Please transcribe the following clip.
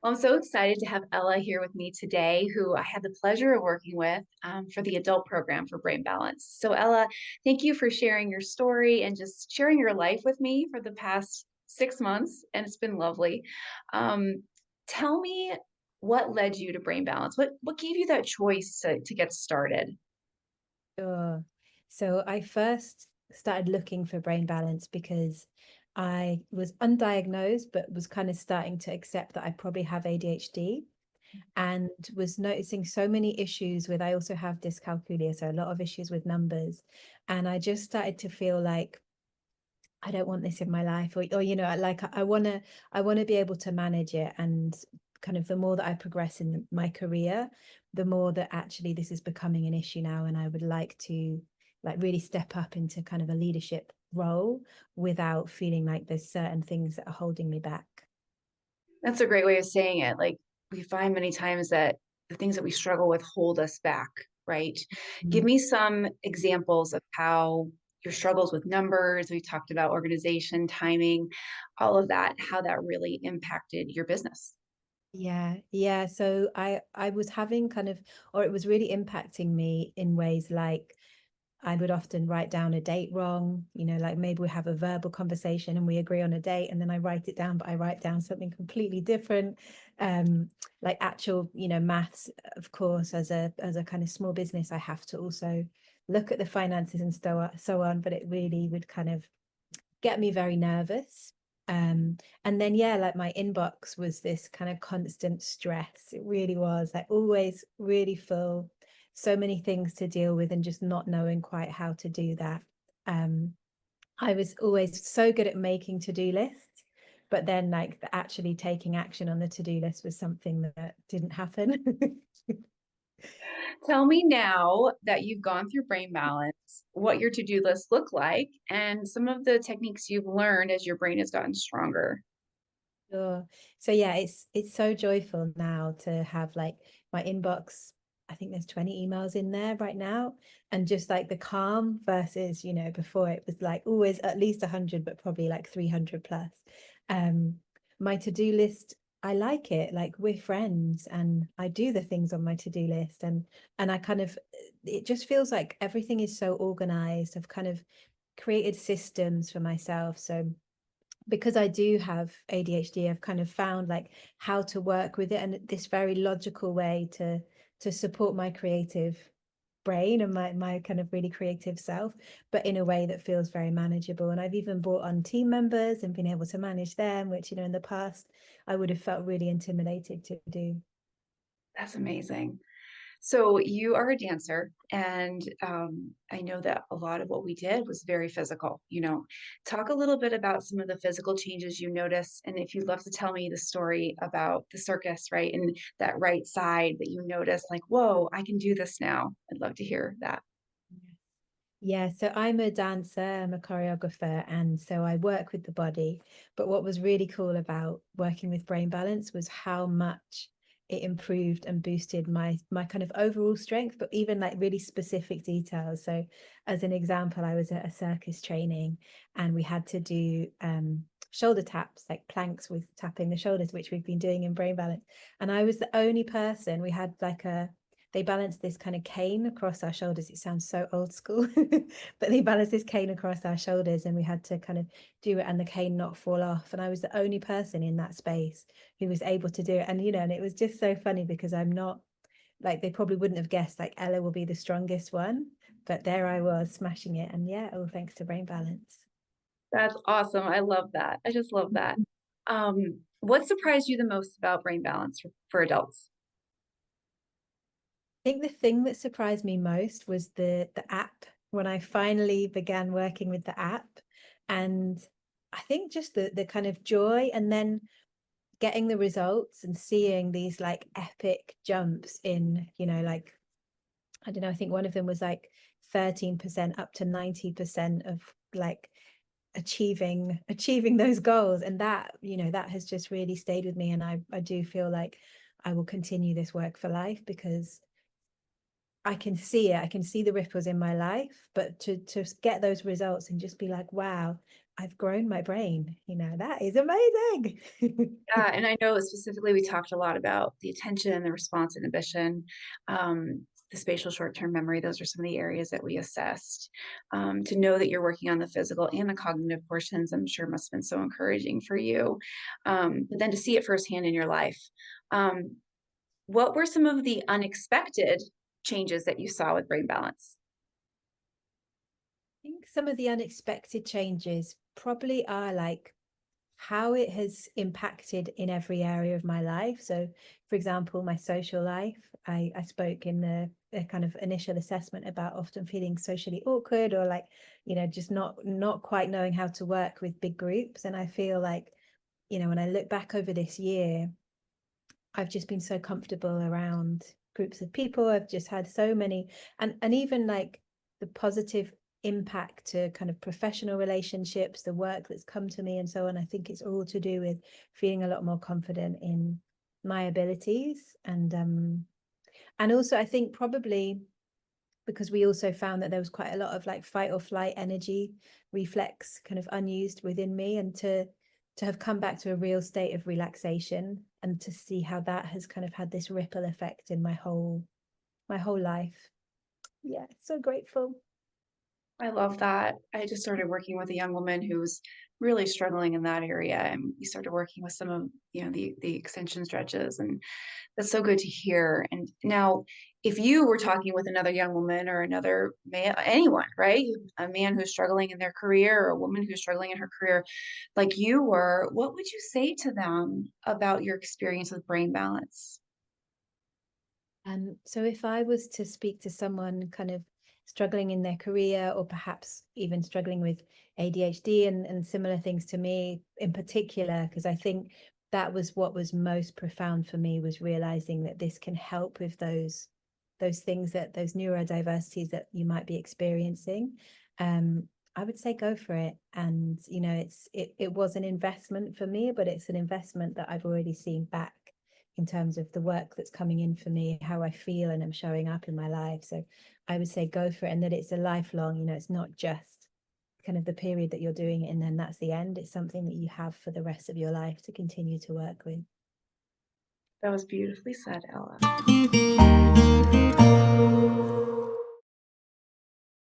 Well, I'm so excited to have Ella here with me today, who I had the pleasure of working with for the adult program for Brain Balance. So, Ella, thank you for sharing your story and just sharing your life with me for the past 6 months, and it's been lovely. Um, Tell me what led you to Brain Balance? What gave you that choice to get started? Sure. So I first started looking for brain balance because I was undiagnosed, but was kind of starting to accept that I probably have ADHD and was noticing so many issues with, I also have dyscalculia, so a lot of issues with numbers. And I just started to feel like I don't want this in my life, or like I want to be able to manage it. And kind of the more that I progress in my career, the more that actually this is becoming an issue now, and I would like to like really step up into kind of a leadership role without feeling like there's certain things that are holding me back. That's a great way of saying it. Like, we find many times that the things that we struggle with hold us back, right? Give Mhm. me some examples of how your struggles with numbers, we talked about organization, timing, all of that, how that really impacted your business. Yeah. So I was having kind of, or it was really impacting me in ways like I would often write down a date wrong, like maybe we have a verbal conversation and we agree on a date and then I write it down, but I write down something completely different. Um, like actual, maths, of course, as a kind of small business, I have to also look at the finances and so on, but it really would kind of get me very nervous. And then yeah, like my inbox was this kind of constant stress. It really was like always really full, so many things to deal with, and just not knowing quite how to do that. Um, I was always so good at making to-do lists, but then like actually taking action on the to-do list was something that didn't happen. Tell me now that you've gone through Brain Balance, what your to-do list look like and some of the techniques you've learned as your brain has gotten stronger. Sure. So yeah, it's so joyful now to have like my inbox. I think there's 20 emails in there right now. And just like the calm versus, before it was like always at least 100, but probably like 300 plus. Um, my to-do list, I like it. Like we're friends and I do the things on my to-do list, and I kind of, it just feels like everything is so organized. I've kind of created systems for myself. So because I do have ADHD, I've kind of found like how to work with it and this very logical way to support my creative brain and my kind of really creative self, but in a way that feels very manageable. And I've even brought on team members and been able to manage them, which, in the past I would have felt really intimidated to do. That's amazing. So you are a dancer, and I know that a lot of what we did was very physical. Talk a little bit about some of the physical changes you noticed, and if you'd love to tell me the story about the circus, right, and that right side that you noticed, like, whoa, I can do this now. I'd love to hear that. Yeah, so I'm a dancer, I'm a choreographer, and so I work with the body. But what was really cool about working with brain balance was how much it improved and boosted my kind of overall strength, but even like really specific details. So as an example, I was at a circus training and we had to do shoulder taps, like planks with tapping the shoulders, which we've been doing in brain balance. And I was the only person, we had like a they balanced this kind of cane across our shoulders. It sounds so old school, but they balanced this cane across our shoulders and we had to kind of do it and the cane not fall off. And I was the only person in that space who was able to do it. And, and it was just so funny because I'm not like, they probably wouldn't have guessed like Ella will be the strongest one, but there I was smashing it. And yeah, all thanks to brain balance. That's awesome. I love that. I just love that. What surprised you the most about brain balance for adults? I think the thing that surprised me most was the app when I finally began working with the app. And I think just the kind of joy, and then getting the results and seeing these like epic jumps in, like I don't know, I think one of them was like 13% up to 90% of like achieving those goals. And that, that has just really stayed with me. And I do feel like I will continue this work for life because I can see it. I can see the ripples in my life, but to get those results and just be like, wow, I've grown my brain, that is amazing. Yeah, and I know specifically we talked a lot about the attention, the response inhibition, the spatial short-term memory. Those are some of the areas that we assessed. To know that you're working on the physical and the cognitive portions, I'm sure must have been so encouraging for you. But then to see it firsthand in your life. Um, what were some of the unexpected changes that you saw with brain balance? I think some of the unexpected changes probably are like how it has impacted in every area of my life. So, for example, my social life, I spoke in the kind of initial assessment about often feeling socially awkward or like, just not quite knowing how to work with big groups. And I feel like, when I look back over this year, I've just been so comfortable around groups of people. I've just had so many, and even like the positive impact to kind of professional relationships, the work that's come to me and so on. I think it's all to do with feeling a lot more confident in my abilities. And also I think probably because we also found that there was quite a lot of like fight or flight energy reflex kind of unused within me, and to have come back to a real state of relaxation and to see how that has kind of had this ripple effect in my whole life. Yeah, so grateful. I love that. I just started working with a young woman who was really struggling in that area, and we started working with some of the extension stretches, and that's so good to hear. And now, if you were talking with another young woman or another man, anyone, right? A man who's struggling in their career or a woman who's struggling in her career, like you were, what would you say to them about your experience with brain balance? So if I was to speak to someone kind of struggling in their career or perhaps even struggling with ADHD and similar things to me in particular, because I think that was what was most profound for me, was realizing that this can help with those things, that those neurodiversities that you might be experiencing. Um, I would say go for it. And it was an investment for me, but it's an investment that I've already seen back in terms of the work that's coming in for me, how I feel and I'm showing up in my life. So I would say go for it, and that it's a lifelong, it's not just kind of the period that you're doing it and then that's the end. It's something that you have for the rest of your life to continue to work with. That was beautifully said, Ella.